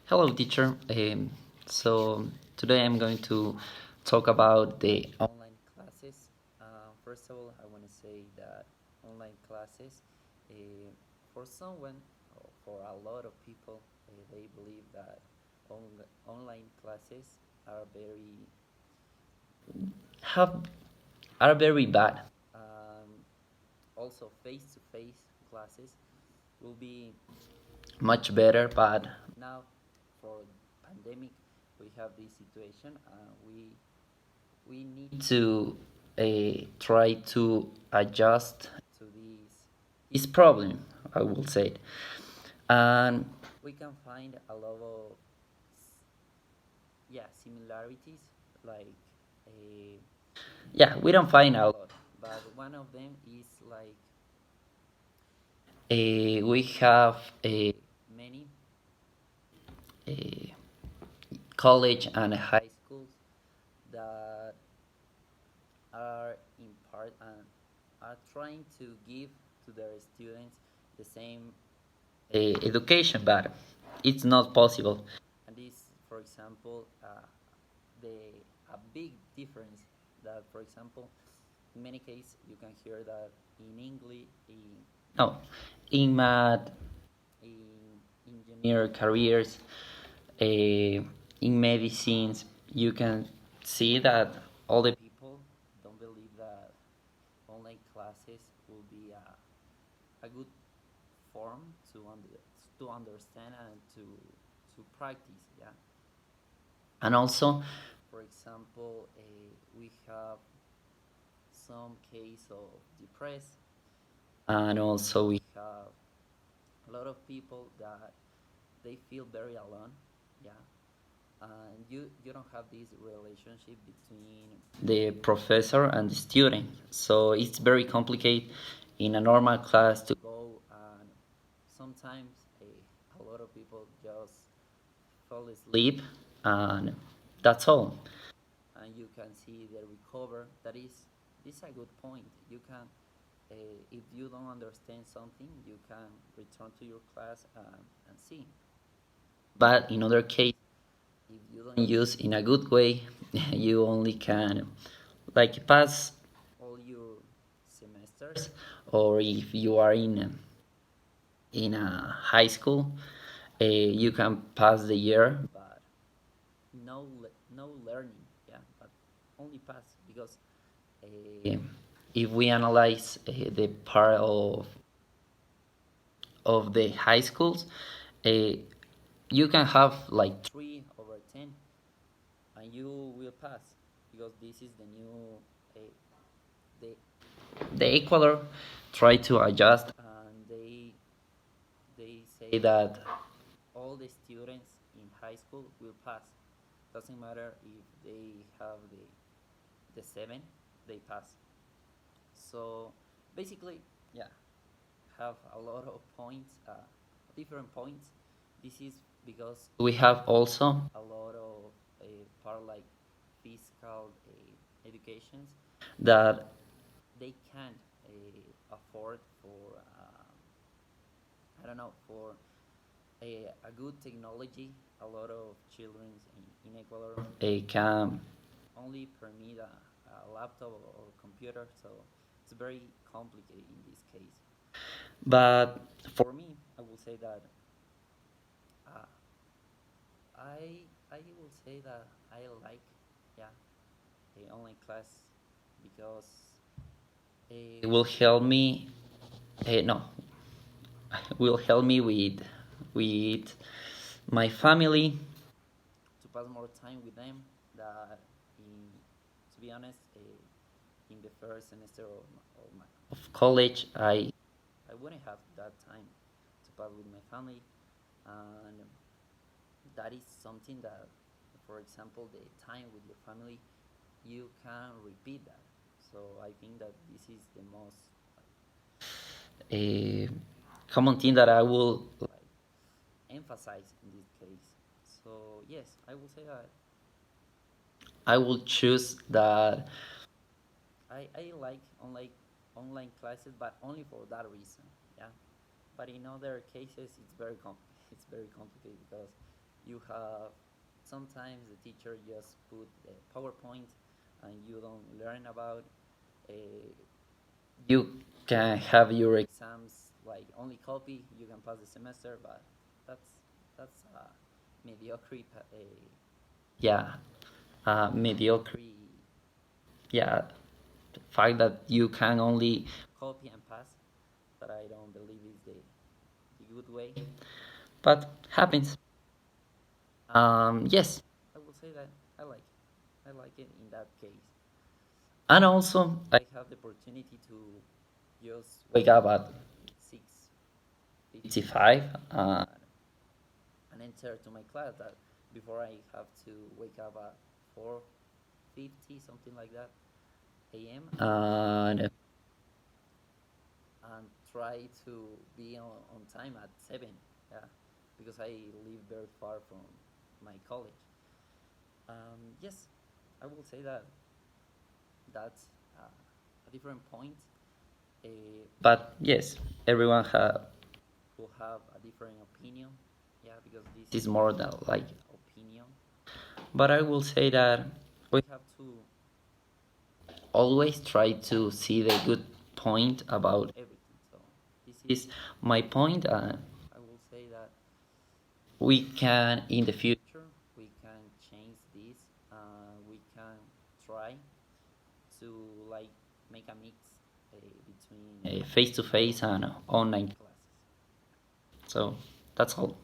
Hello, teacher. So today I'm going to talk about the online classes. First of all, I want to say that online classes, for someone, or for a lot of people, they believe that online classes are have are very bad. Um, Also, face-to-face classes will be much better, but now for pandemic we have this situation. We need to try to adjust to this problem, I will say it. And we can find a lot of similarities, like a we don't find a lot, but one of them is like we have many uh, college and high schools that are in part and are trying to give to their students the same education, but it's not possible. And this, for example, the a big difference that, for example, in many cases you can hear that in English, no, in math, in engineer careers, in medicines, you can see that all the people don't believe that online classes will be a good form to understand and to practice. Yeah. And also, for example, we have some case of depressed, and also we have a lot of people that they feel very alone. Yeah. And you don't have this relationship between the professor and the student, so it's very complicated in a normal class to go, and sometimes a lot of people just fall asleep, and that's all. And you can see the recover. That is this is a good point. You can if you don't understand something, you can return to your class and see. But in other case, if you don't use in a good way, you only can like pass all your semesters, or if you are in a high school, you can pass the year, but no learning. Yeah, but only pass because uh, if we analyze the part of the high schools, uh, you can have like 3/10 and you will pass, because this is the new uh, the Ecuador try to adjust, and they say that all the students in high school will pass. Doesn't matter if they have the seven, they pass. So basically, yeah, have a lot of points, different points. This is because we have also a lot of part like physical educations that they can't afford for I don't know, for a good technology. A lot of children in Ecuador can only permit a laptop or computer, so it's very complicated in this case. But for me, I will say that uh, I will say that I like, yeah, the online class because it will help me. No, will help me with my family to pass more time with them. That in To be honest, in the first semester of college, I wouldn't have that time to pass with my family, and that is something that, for example, the time with your family, you can repeat that. So I think that this is the most uh, common thing that I will like emphasize in this case. So yes, I will say that I will choose that. I like online classes, but only for that reason. Yeah, but in other cases, it's very complicated because you have sometimes the teacher just put the PowerPoint and you don't learn about. Uh, you can have your exams like only copy. You can pass the semester, but that's that's mediocre. Yeah, mediocre. Yeah, the fact that you can only copy and pass, that I don't believe is the good way. But happens. Yes, I will say that I like it. I like it in that case. And also, I have the opportunity to just wake up at 6:55 and enter to my class. That before I have to wake up at 4:50, something like that, a.m. And try to be on time at 7. Yeah, because I live very far from my college. Yes, I will say that that's a different point. But yes, everyone will have a different opinion. Yeah, because this is more than like opinion. But I will say that we have to always try to see the good point about everything. So this is my point. I will say that we can in the future we can change this. We can try to like make a mix between face to face and online classes. So that's all.